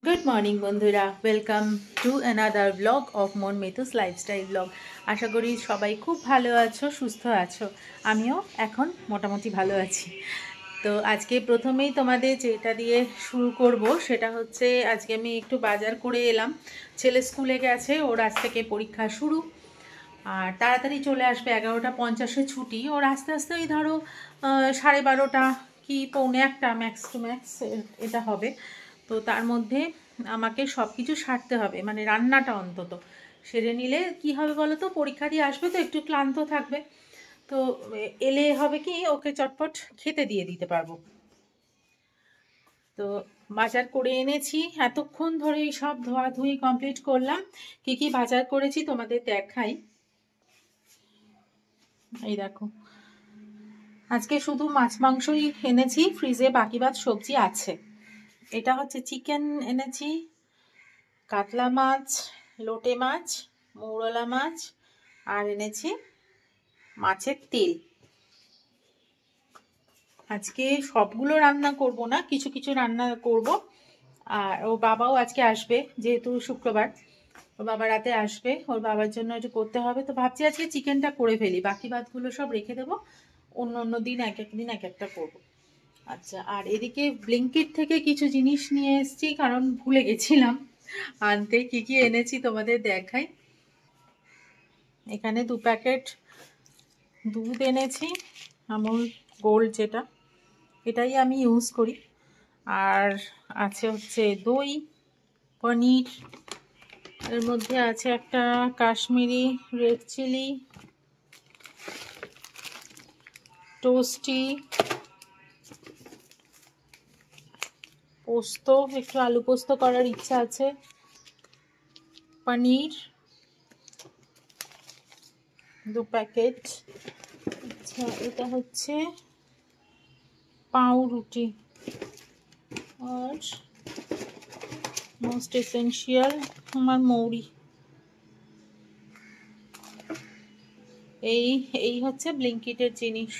Good morning বন্ধুরা, welcome to another blog of মন মেথুস lifestyle blog. আশা করি সবাই খুব ভালো আছো, সুস্থ আছো। আমিও এখন মোটামুটি ভালো আছি। তো আজকে প্রথমেই তোমাদের যেটা দিয়ে শুরু করব সেটা হচ্ছে, আজকে আমি একটু বাজার করে এলাম। ছেলে স্কুলে গেছে, ওর আজ থেকে পরীক্ষা শুরু। আর তাড়াতাড়ি চলে আসবে, 11:50 ছুটি। ওর আস্তে আস্তে ওই ধরো 12:30 কি পৌনে একটা ম্যাক্স টু ম্যাক্স এটা হবে। তো তার মধ্যে আমাকে সব কিছু সারতে হবে, মানে রান্নাটা অন্তত সেরে নিলে কি হবে বলো তো, পরীক্ষা দিয়ে আসবে তো একটু ক্লান্ত থাকবে। তো এলে হবে কি, ওকে চটপট খেতে দিয়ে দিতে পারবো। তো বাজার করে এনেছি, এতক্ষণ ধরে সব ধোয়াধুয়ি কমপ্লিট করলাম। কি কি বাজার করেছি তোমাদের দেখাই। এই দেখো, আজকে শুধু মাছ মাংসই এনেছি, ফ্রিজে বাকিবাদ সবজি আছে। এটা হচ্ছে চিকেন এনেছি, কাতলা মাছ, লোটে মাছ, মৌরলা মাছ, আর এনেছি মাছের তেল। আজকে সবগুলো রান্না করব না, কিছু কিছু রান্না করব। আর ওর বাবাও আজকে আসবে, যেহেতু শুক্রবার ওর বাবা রাতে আসবে, ওর বাবার জন্য একটু করতে হবে। তো ভাবছি আজকে চিকেনটা করে ফেলি, বাকি ভাতগুলো সব রেখে দেবো, অন্য অন্য দিন এক এক দিন এক একটা করবো। আচ্ছা, আর এদিকে ব্লিঙ্কিট থেকে কিছু জিনিস নিয়ে এসেছি, কারণ ভুলে গেছিলাম আনতে। কি কি এনেছি তোমাদের দেখাই। এখানে 2 প্যাকেট দুধ এনেছি, আমুল গোল্ড, যেটা এটাই আমি ইউজ করি। আর আছে হচ্ছে দই, পনির, এর মধ্যে আছে একটা কাশ্মীরি রেড চিলি, টোস্টি, পোস্ত, একটু আলু পোস্ত করার ইচ্ছা আছে, পনির 2 প্যাকেট। আচ্ছা, এটা হচ্ছে পাউরুটি। আর মোস্ট এসেনশিয়াল আমার মৌরি। এই এই হচ্ছে ব্লিঙ্কিটের জিনিস।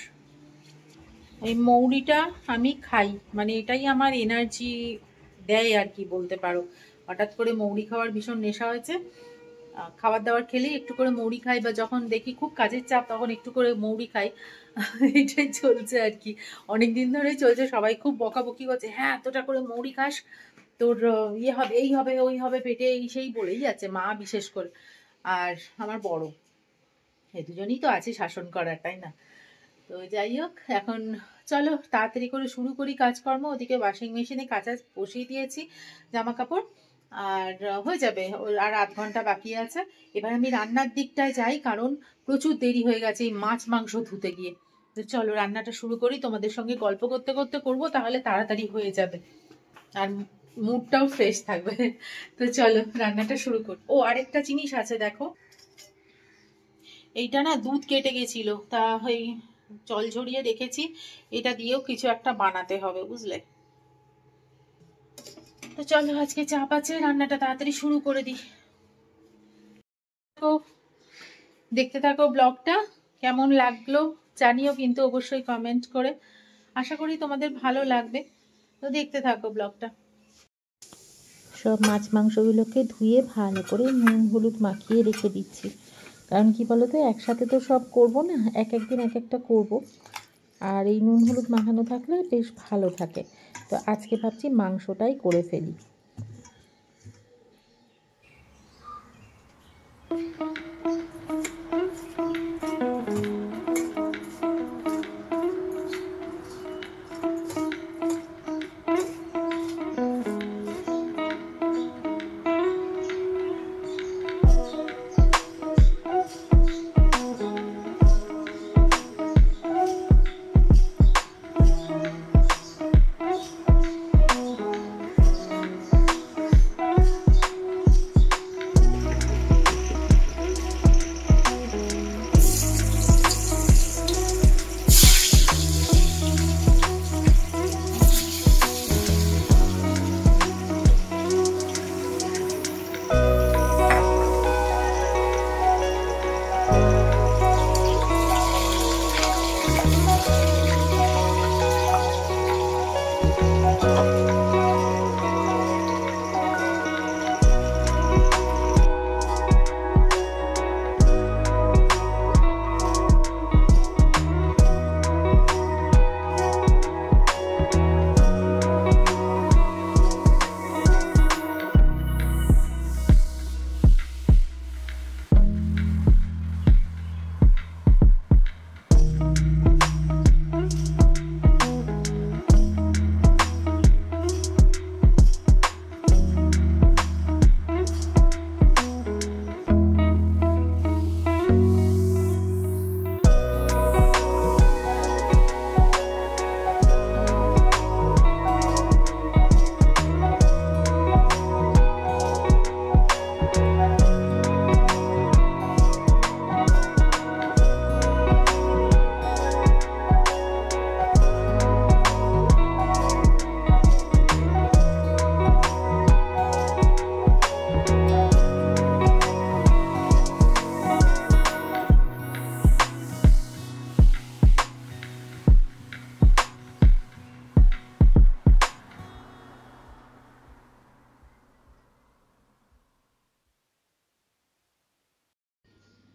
এই মৌরিটা আমি খাই, মানে এটাই আমার এনার্জি দেয় আর কি বলতে পারো। হঠাৎ করে মৌরি খাওয়ার ভীষণ নেশা হয়েছে। খাবার দাবার খেলেই একটু করে মৌরি খাই, বা যখন দেখি খুব কাজের চাপ তখন একটু করে মৌরি খাই। এটাই চলছে আর কি, অনেক দিন ধরেই চলছে। সবাই খুব বকাবকি করছে, হ্যাঁ এতটা করে মৌরি খাস, তোর ইয়ে হবে, এই হবে, ওই হবে, পেটে এই সেই বলেই যাচ্ছে, মা বিশেষ করে। আর আমার বড়, এই দুজনেই তো আছে শাসন করার, তাই না? তো যাই হোক, এখন চলো তাড়াতাড়ি করে শুরু করি কাজকর্ম। ওদিকে ওয়াশিং মেশিনে কাচা বসিয়ে দিয়েছি জামা কাপড়, আর হয়ে যাবে। আর আধ ঘন্টা বাকি আছে। এবার আমি রান্নার দিকটায় যাই, কারণ প্রচুর দেরি হয়ে গেছে এই মাছ মাংস ধুতে গিয়ে। তো চলো রান্নাটা শুরু করি, তোমাদের সঙ্গে গল্প করতে করতে করবো, তাহলে তাড়াতাড়ি হয়ে যাবে আর মুডটাও ফ্রেশ থাকবে। তো চলো রান্নাটা শুরু করি। ও আরেকটা জিনিস আছে দেখো, এইটা না দুধ কেটে গেছিল, তা ওই জল ঝরিয়ে রেখেছি, এটা দিয়েও কিছু একটা বানাতে হবে, বুঝলে। তো চলো, আজকে চাপ আছে, রান্নাটা তাড়াতাড়ি শুরু করে দিই। দেখতে থাকো ব্লগটা, কেমন লাগলো জানিও কিন্তু অবশ্যই কমেন্ট করে। আশা করি তোমাদের ভালো লাগবে। তো দেখতে থাকো ব্লগটা। সব মাছ মাংসগুলোকে ধুয়ে ভালো করে নুন হলুদ মাখিয়ে রেখে দিচ্ছি। কারণ কি বলো তো, একসাথে তো সব করব না, এক একদিন এক একটা করব। আর এই নুন হলুদ মাখানো থাকলে বেশ ভালো থাকে। তো আজকে ভাবছি মাংসটাই করে ফেলি।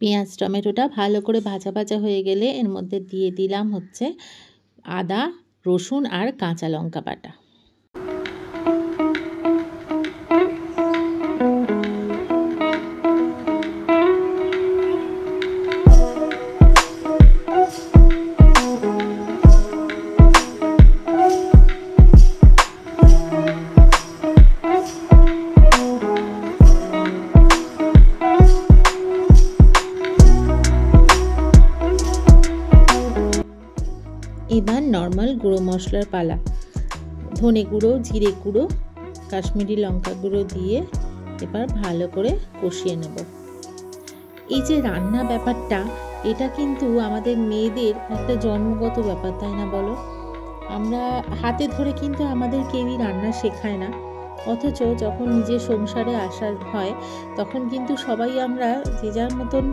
পেঁয়াজ টমেটোটা ভালো করে ভাজা ভাজা হয়ে গেলে এর মধ্যে দিয়ে দিলাম হচ্ছে আদা, রসুন আর কাঁচা লঙ্কা বাটা। এবার নর্মাল গুঁড়ো মশলার পালা। ধনে গুঁড়ো, জিরে গুঁড়ো, কাশ্মীরি লঙ্কা গুঁড়ো দিয়ে এবার ভালো করে কষিয়ে নেব। এই যে রান্না ব্যাপারটা, এটা কিন্তু আমাদের মেয়েদের একটা জন্মগত ব্যাপার, তাই না বলো? আমরা হাতে ধরে কিন্তু আমাদের কেউই রান্না শেখায় না, অথচ যখন নিজের সংসারে আসা হয় তখন কিন্তু সবাই আমরা যে যার মতন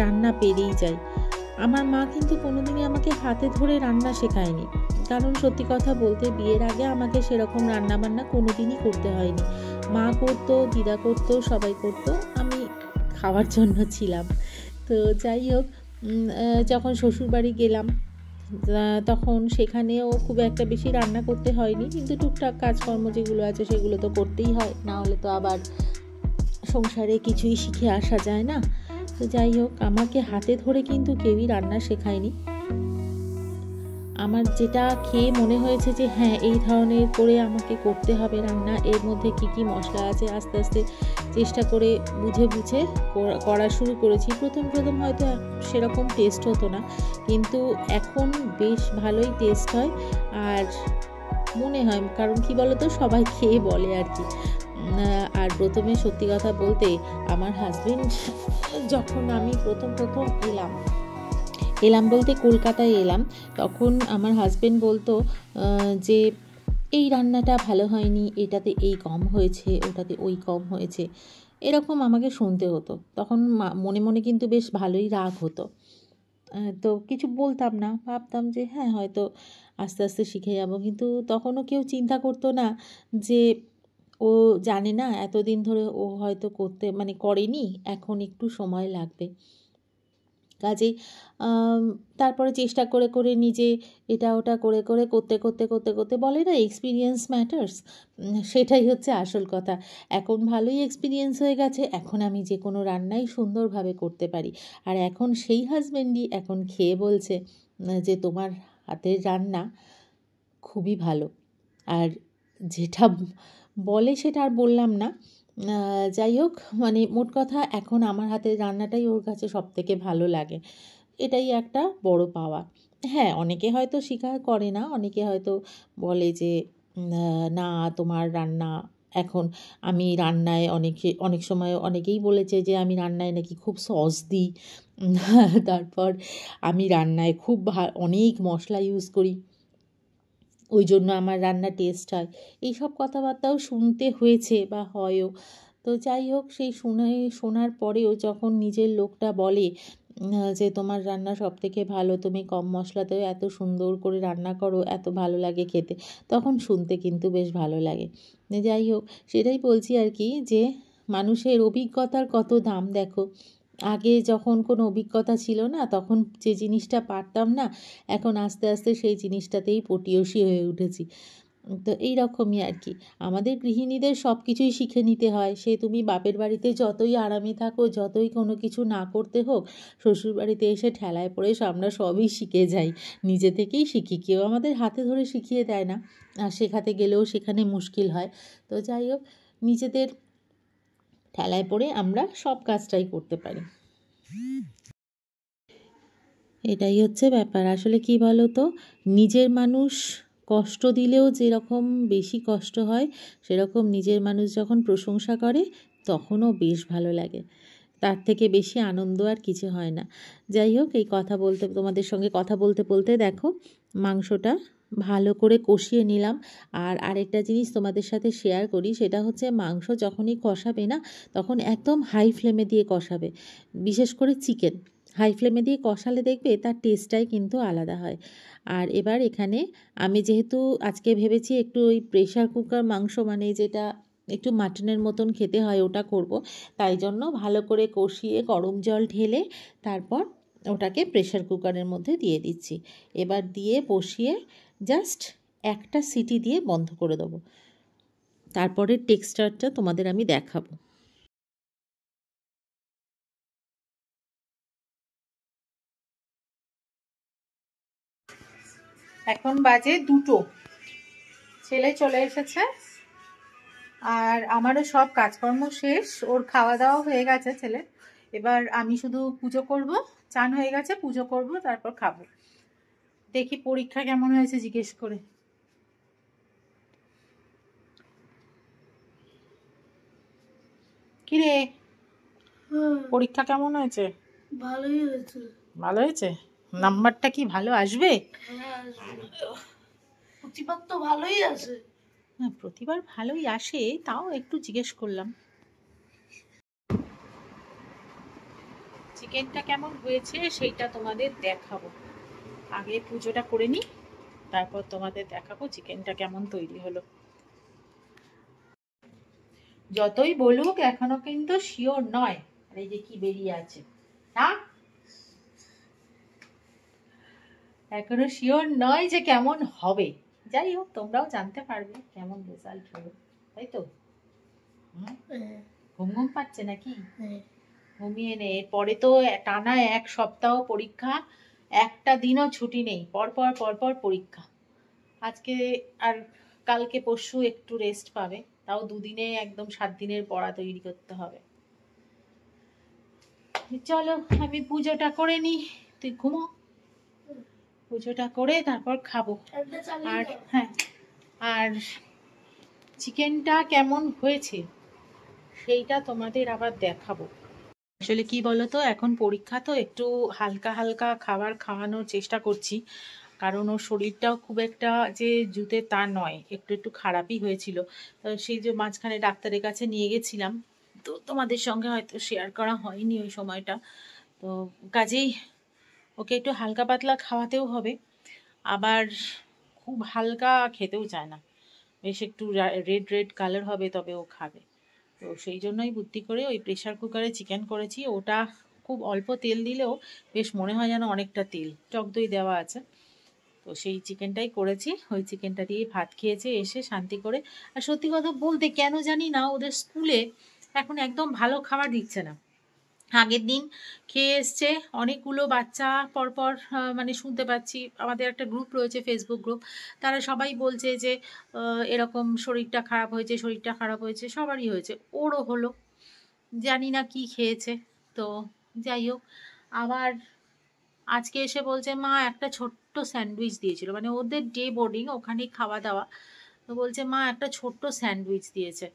রান্না পেরেই যাই। আমার মা কিন্তু কোনোদিনই আমাকে হাতে ধরে রান্না শেখায়নি, কারণ সত্যি কথা বলতে বিয়ের আগে আমাকে সেরকম রান্না বান্না কোনোদিনই করতে হয়নি। মা করতো, দিদা করতো, সবাই করতো, আমি খাওয়ার জন্য ছিলাম। তো যাই হোক, যখন শ্বশুরবাড়ি গেলাম তখন সেখানেও খুব একটা বেশি রান্না করতে হয়নি, কিন্তু টুকটাক কাজকর্ম যেগুলো আছে সেগুলো তো করতেই হয়, না হলে তো আবার সংসারে কিছুই শিখে আসা যায় না। তো যাই হোক, আমাকে হাতে ধরে কিন্তু কেউই রান্না শেখায়নি। আমার যেটা খেয়ে মনে হয়েছে যে হ্যাঁ এই ধরনের করে আমাকে করতে হবে রান্না, এর মধ্যে কি কি মশলা আছে আস্তে আস্তে চেষ্টা করে বুঝে বুঝে করা শুরু করেছি। প্রথম হয়তো সেরকম টেস্ট হতো না, কিন্তু এখন বেশ ভালোই টেস্ট হয় আর মনে হয়, কারণ কি বলতো, সবাই খেয়ে বলে আর কি। আর প্রথমে সত্যি কথা বলতে আমার হাজবেন্ড, যখন আমি প্রথম এলাম বলতে কলকাতায় এলাম, তখন আমার হাজবেন্ড বলতো যে এই রান্নাটা ভালো হয়নি, এটাতে এই কম হয়েছে, ওটাতে ওই কম হয়েছে, এরকম আমাকে শুনতে হতো। তখন মনে মনে কিন্তু বেশ ভালোই রাগ হতো। তো কিছু বলতাম না, ভাবতাম যে হ্যাঁ হয়তো আস্তে আস্তে শিখে যাব, কিন্তু তখনও কেউ চিন্তা করতো না যে ও জানে না, এতদিন ধরে ও হয়তো করেনি, এখন একটু সময় লাগবে। কাজেই তারপরে চেষ্টা করে নিজে এটা ওটা করতে বলে না, এক্সপিরিয়েন্স ম্যাটার্স, সেটাই হচ্ছে আসল কথা। এখন ভালোই এক্সপিরিয়েন্স হয়ে গেছে, এখন আমি যে কোনো রান্নাই সুন্দরভাবে করতে পারি। আর এখন সেই হাজবেন্ডই এখন খেয়ে বলছে যে তোমার হাতের রান্না খুবই ভালো। আর যেটা বলে সেটা আর বললাম না। যাই হোক, মোট কথা এখন আমার হাতের রান্নাটাই ওর কাছে সবথেকে ভালো লাগে, এটাই একটা বড় পাওয়া। হ্যাঁ, অনেকে হয়তো স্বীকার করে না, অনেকে হয়তো বলে যে না তোমার রান্না এখন, আমি রান্নায় অনেক সময় অনেকেই বলেছে যে আমি রান্নায় নাকি খুব সস দিই, তারপর আমি রান্নায় খুব অনেক মশলা ইউজ করি, ওই জন্য আমার রান্না টেস্ট হয়। এইসব কথাবার্তাও শুনতে হয়েছে বা হয়ও। তো যাই হোক, সেই শোনার পরেও যখন নিজের লোকটা বলে যে তোমার রান্না সবথেকে ভালো, তুমি কম মশলাতেও এত সুন্দর করে রান্না করো, এত ভালো লাগে খেতে, তখন শুনতে কিন্তু বেশ ভালো লাগে। যাই হোক, সেটাই বলছি আর কি, যে মানুষের অভিজ্ঞতার কত দাম দেখো। আগে যখন কোনো অভিজ্ঞতা ছিল না, তখন যে জিনিসটা পারতাম না, এখন আস্তে আস্তে সেই জিনিসটাতেই পটিয়সী হয়ে উঠেছি। তো এই রকমই আর কি, আমাদের গৃহিণীদের সব কিছুই শিখে নিতে হয়। সে তুমি বাপের বাড়িতে যতই আরামে থাকো, যতই কোনো কিছু না করতে হোক, শ্বশুরবাড়িতে এসে ঠেলায় পড়ে আমরা সবই শিখে যাই, নিজে থেকেই শিখি, কেউ আমাদের হাতে ধরে শিখিয়ে দেয় না, আর শেখাতে গেলেও সেখানে মুশকিল হয়। তো যাই হোক, নিজেদের ঠেলায় পড়ে আমরা সব কাজটাই করতে পারি, এটাই হচ্ছে ব্যাপার। আসলে কি বলো তো, নিজের মানুষ কষ্ট দিলেও যেরকম বেশি কষ্ট হয়, সেরকম নিজের মানুষ যখন প্রশংসা করে তখনও বেশ ভালো লাগে, তার থেকে বেশি আনন্দ আর কিছু হয় না। যাই হোক, এই তোমাদের সঙ্গে কথা বলতে বলতে দেখো মাংসটা ভালো করে কষিয়ে নিলাম। আর আরেকটা জিনিস তোমাদের সাথে শেয়ার করি, সেটা হচ্ছে মাংস যখনই কষাবে না, তখন একদম হাই ফ্লেমে দিয়ে কষাবে, বিশেষ করে চিকেন হাই ফ্লেমে দিয়ে কষালে দেখবে তার টেস্টটাই কিন্তু আলাদা হয়। আর এবার এখানে আমি যেহেতু আজকে ভেবেছি একটু ওই প্রেশার কুকার মাংস, যেটা একটু মাটনের মতন খেতে হয়, ওটা করব। তাই জন্য ভালো করে কষিয়ে গরম জল ঢেলে তারপর ওটাকে প্রেশার কুকারের মধ্যে দিয়ে দিচ্ছি। এবার দিয়ে বসিয়ে জাস্ট একটা সিটি দিয়ে বন্ধ করে দেবো। তারপরে টেক্সচারটা তোমাদের আমি দেখাবো। এখন বাজে 2টো, ছেলে চলে এসেছে আর আমারও সব কাজকর্ম শেষ, ওর খাওয়া দাওয়া হয়ে গেছে ছেলে। এবার আমি শুধু পুজো করব, চান হয়ে গেছে, পুজো করব, তারপর খাবো। দেখি পরীক্ষা কেমন হয়েছে জিজ্ঞেস করে। কিরে, পরীক্ষা কেমন হয়েছে? ভালোই হয়েছে। ভালো হয়েছে? নাম্বারটা কি ভালো আসবে? হ্যাঁ, প্রতিবার তো ভালোই আছে। হ্যাঁ, প্রতিবার ভালোই আসে, তাও একটু জিজ্ঞেস করলাম। চিকেনটা কেমন হয়েছে সেইটা তোমাদের দেখাবো। আগে পুজোটা করে নিই, তারপর তোমাদের দেখাবো চিকেনটা কেমন তৈরি হলো। যতই বলুক এখনো কিন্তু শিওর নয়। আর এই যে কি বেরিয়ে আছে না, এখনো শিওর নয় যে কেমন হবে। যাই হোক, তোমরাও জানতে পারবে কেমন রেজাল্ট হলো, তাই তো? ঘুম ঘুম পাচ্ছে নাকি? ঘুমিয়ে নে, এরপরে তো টানা 1 সপ্তাহ পরীক্ষা, একটা দিনও ছুটি নেই, পরপর পরপর পরীক্ষা। আজকে আর কালকে পরশু একটু রেস্ট পাবে, তাও দুদিনে একদম 7 দিনের পড়া তৈরি করতে হবে। চলো আমি পুজোটা করে নিই, তুই ঘুমো, পুজোটা করে তারপর খাবো। আর হ্যাঁ, আর চিকেনটা কেমন হয়েছে সেইটা তোমাদের আবার দেখাবো। আসলে কি বলতো, এখন পরীক্ষা তো একটু হালকা হালকা খাবার খাওয়ানোর চেষ্টা করছি, কারণ ওর শরীরটাও খুব একটা যে জুতে তা নয়, একটু একটু খারাপই হয়েছিল। সেই যে মাঝখানে ডাক্তারের কাছে নিয়ে গেছিলাম, তো তোমাদের সঙ্গে হয়তো শেয়ার করা হয়নি ওই সময়টা। তো কাজেই ওকে একটু হালকা পাতলা খাওয়াতেও হবে, আবার খুব হালকা খেতেও চায় না, বেশ একটু রেড রেড কালার হবে তবে ও খাবে। তো সেই জন্যই বুদ্ধি করে ওই প্রেশার কুকারে চিকেন করেছি। ওটা খুব অল্প তেল দিলেও বেশ মনে হয় যেন অনেকটা তেল, টক দই দেওয়া আছে। তো সেই চিকেনটাই করেছি, ওই চিকেনটা দিয়ে ভাত খেয়েছে এসে শান্তি করে। আর সত্যি কথা বলতে কেন জানি না ওদের স্কুলে এখন একদম ভালো খাবার দিচ্ছে না। আগের দিন খেয়ে এসছে অনেকগুলো বাচ্চা পরপর, মানে শুনতে পাচ্ছি, আমাদের একটা গ্রুপ রয়েছে, ফেসবুক গ্রুপ, তারা সবাই বলছে যে এরকম শরীরটা খারাপ হয়েছে, শরীরটা খারাপ হয়েছে, সবারই হয়েছে, ওরও হলো, জানি না কি খেয়েছে। তো যাই হোক, আবার আজকে এসে বলছে মা একটা ছোট্ট স্যান্ডউইচ দিয়েছিল, মানে ওদের ডে বোর্ডিং ওখানেই খাওয়া দাওয়া। তো বলছে মা একটা ছোট্ট স্যান্ডউইচ দিয়েছে,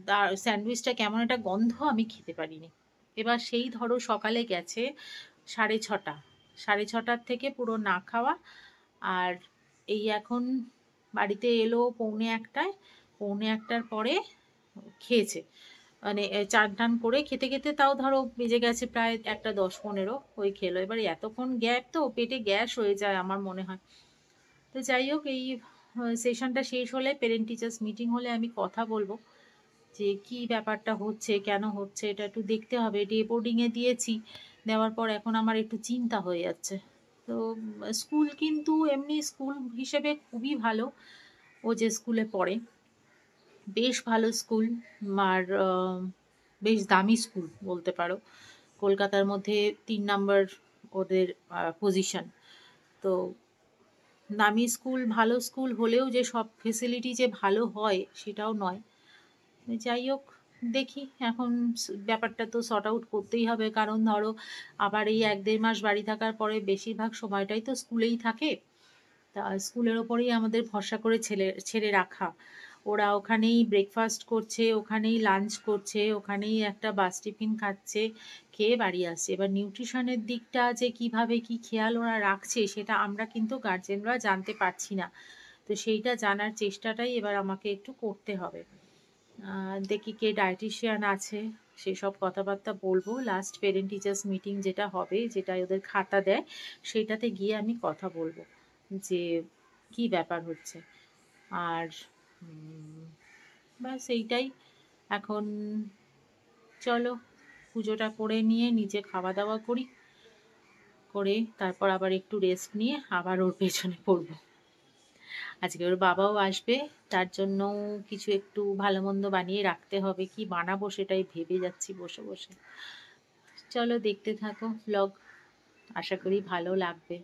তার স্যান্ডউইচটা কেমন একটা গন্ধ, আমি খেতে পারিনি। এবার সেই ধরো সকালে গেছে 6:30, 6:30 থেকে পুরো না খাওয়া, আর এই এখন বাড়িতে এলো 1:45, 1:45 পরে খেয়েছে, মানে চান টান করে খেতে খেতে তাও ধরো বেজে গেছে প্রায় 1:10-15, ওই খেলো। এবার এতক্ষণ গ্যাপ তো পেটে গ্যাস হয়ে যায় আমার মনে হয়। তো যাই হোক, এই সেশনটা শেষ হলে, পেরেন্ট টিচার্স মিটিং হলে আমি কথা বলবো যে কি ব্যাপারটা হচ্ছে, কেন হচ্ছে, এটা একটু দেখতে হবে। ডে বোর্ডিংয়ে দিয়েছি, দেওয়ার পর এখন আমার একটু চিন্তা হয়ে যাচ্ছে। তো স্কুল কিন্তু এমনি স্কুল হিসেবে খুবই ভালো, ও যে স্কুলে পড়ে বেশ ভালো স্কুল, আর বেশ দামি স্কুল বলতে পারো, কলকাতার মধ্যে 3 নম্বর ওদের পজিশন। তো দামি স্কুল, ভালো স্কুল হলেও যে সব ফেসিলিটি যে ভালো হয় সেটাও নয়। যাই হোক, দেখি, এখন ব্যাপারটা তো সর্ট আউট করতেই হবে, কারণ ধরো আবার এই 1-1.5 মাস বাড়ি থাকার পরে বেশিরভাগ সময়টাই তো স্কুলেই থাকে। তা স্কুলের ওপরেই আমাদের ভরসা করে ছেড়ে রাখা। ওরা ওখানেই ব্রেকফাস্ট করছে, ওখানেই লাঞ্চ করছে, ওখানেই একটা বাস টিফিন খাচ্ছে, খেয়ে বাড়ি আসছে। এবার নিউট্রিশনের দিকটা যে কিভাবে কি খেয়াল ওরা রাখছে সেটা আমরা কিন্তু গার্জেনরা জানতে পারছি না। তো সেইটা জানার চেষ্টাটাই এবার আমাকে একটু করতে হবে। দেখি কে ডায়েটিশিয়ান আছে, সেসব কথাবার্তা বলবো। লাস্ট পেরেন্ট টিচার্স মিটিং যেটা হবে, যেটা ওদের খাতা দেয়, সেটাতে গিয়ে আমি কথা বলবো যে কি ব্যাপার হচ্ছে। আর ব্যাস এইটাই। এখন চলো পুজোটা করে নিয়ে নিজে খাওয়া দাওয়া করি, করে তারপর আবার একটু রেস্ট নিয়ে আবার ওর পেছনে পড়বো। আজকে ওর বাবাও আসবে, তার জন্য কিছু একটু ভালো মন্দ বানিয়ে রাখতে হবে। কি বানাবো সেটাই ভেবে যাচ্ছি বসে বসে। চলো দেখতে থাকো ব্লগ, আশা করি ভালো লাগবে।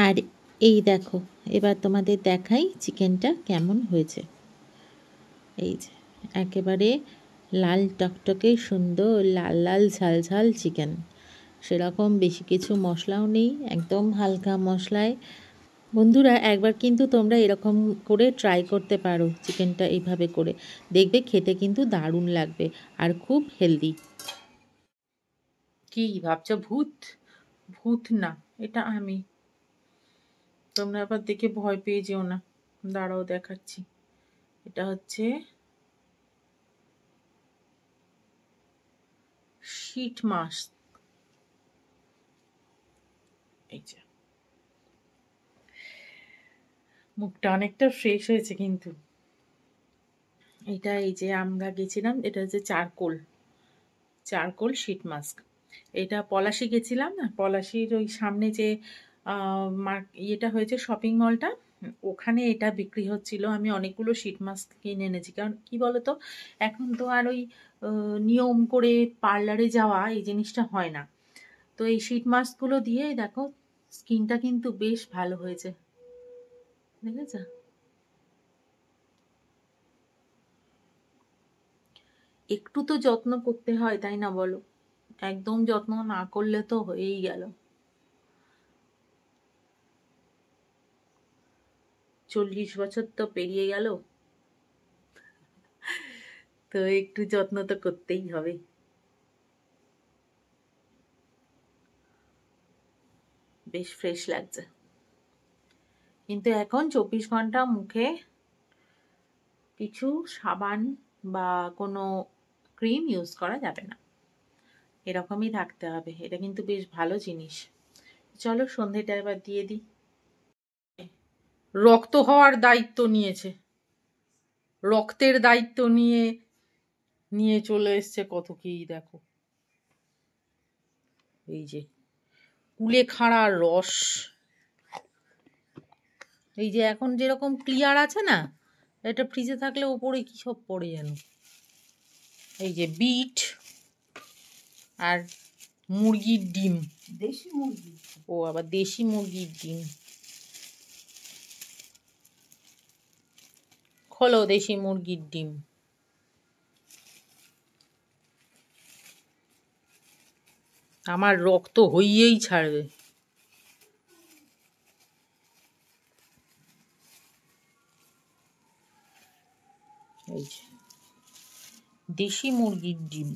আর এই দেখো, এবার তোমাদের দেখাই চিকেনটা কেমন হয়েছে। এই যে একেবারে লাল টকটকে সুন্দর লাল লাল ঝাল ঝাল চিকেন, সেরকম বেশি কিছু মশলাও নেই, একদম হালকা মশলায়। বন্ধুরা একবার কিন্তু তোমরা এরকম করে ট্রাই করতে পারো, চিকেনটা এইভাবে করে দেখবে, খেতে কিন্তু দারুণ লাগবে আর খুব হেলদি। কি ভাবছো ভূত? ভূত না, এটা আমি। তোমরা আবার দেখে ভয় পেয়ে যেও না, দাঁড়াও দেখাচ্ছি। এটা হচ্ছে শীট মাছ। এই যে মুখটা অনেকটা ফ্রেশ হয়েছে কিন্তু। এটা এই যে আমরা গেছিলাম, এটা হচ্ছে চারকোল শীট মাস্ক। এটা পলাশি গেছিলাম না, পলাশির ওই সামনে যে ইয়েটা হয়েছে শপিং মলটা, ওখানে এটা বিক্রি হচ্ছিল। আমি অনেকগুলো শীট মাস্ক কিনে এনেছি, কারণ কি বলতো এখন তো আর ওই নিয়ম করে পার্লারে যাওয়া এই জিনিসটা হয় না। তো এই শীট মাস্কগুলো দিয়ে দেখো স্কিনটা কিন্তু বেশ ভালো হয়েছে, দেখেছ? একটু তো যত্ন করতে হয়, তাই না বলো? একদম যত্ন না করলে তো হয়েই গেল। 40 বছর তো পেরিয়ে গেল, তো একটু যত্ন তো করতেই হবে। বেশ ফ্রেশ লাগছে, কিন্তু এখন 24 ঘন্টা মুখে কিছু সাবান বা কোনো ক্রিম ইউজ করা যাবে না, এরকমই থাকতে হবে। এটা কিন্তু বেশ ভালো জিনিস। চলো সন্ধেটা এবার দিয়ে দিই। রক্ত হওয়ার দায়িত্ব নিয়েছে, রক্তের দায়িত্ব নিয়ে নিয়ে চলে এসছে কত কি দেখো। এই যে কুলেখাড়ার রস, এই যে এখন যেরকম ক্লিয়ার আছে না, এটা ফ্রিজে থাকলে ওপরে কি সব পড়ে যেন। এই যে বিট আর মুরগির ডিম, দেশি মুরগি। ও আবার দেশি মুরগির ডিম। খোলো দেশি মুরগির ডিম। আমার রক্ত হইয়েই ছাড়বে। এই যে দেশি মুরগির ডিম,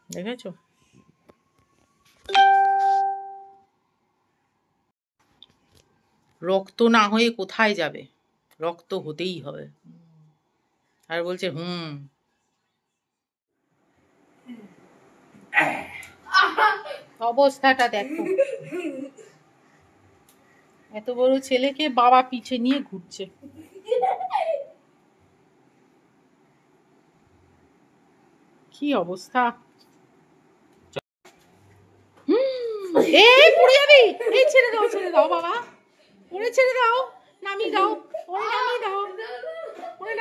দেখেছো? রক্ত না হয়ে কোথায় যাবে, রক্ত হতেই হবে। আর বলছে অবস্থাটা দেখো, এত বড় ছেলেকে বাবা পিছে নিয়ে ঘুরছে। কি অবস্থা! এই পড়ে যাবি, এই ছেড়ে দাও বাবা, ওরে ছেড়ে দাও, নামিয়ে দাও, ওরে নামিয়ে দাও, ওরে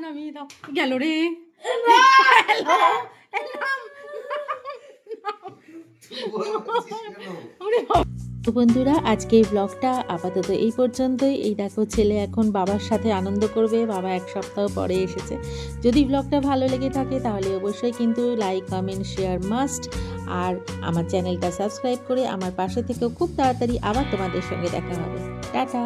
নামিয়ে দাও। গেল রে, তো বন্ধুরা আজকে এই ব্লগটা আপাতত এই পর্যন্তই। এই দেখো ছেলে এখন বাবার সাথে আনন্দ করবে, বাবা এক সপ্তাহ পরে এসেছে। যদি ব্লগটা ভালো লেগে থাকে তাহলে অবশ্যই কিন্তু লাইক কমেন্ট শেয়ার মাস্ট, আর আমার চ্যানেলটা সাবস্ক্রাইব করে আমার পাশে থেকেও খুব তাড়াতাড়ি আবার তোমাদের সঙ্গে দেখা হবে। টাটা।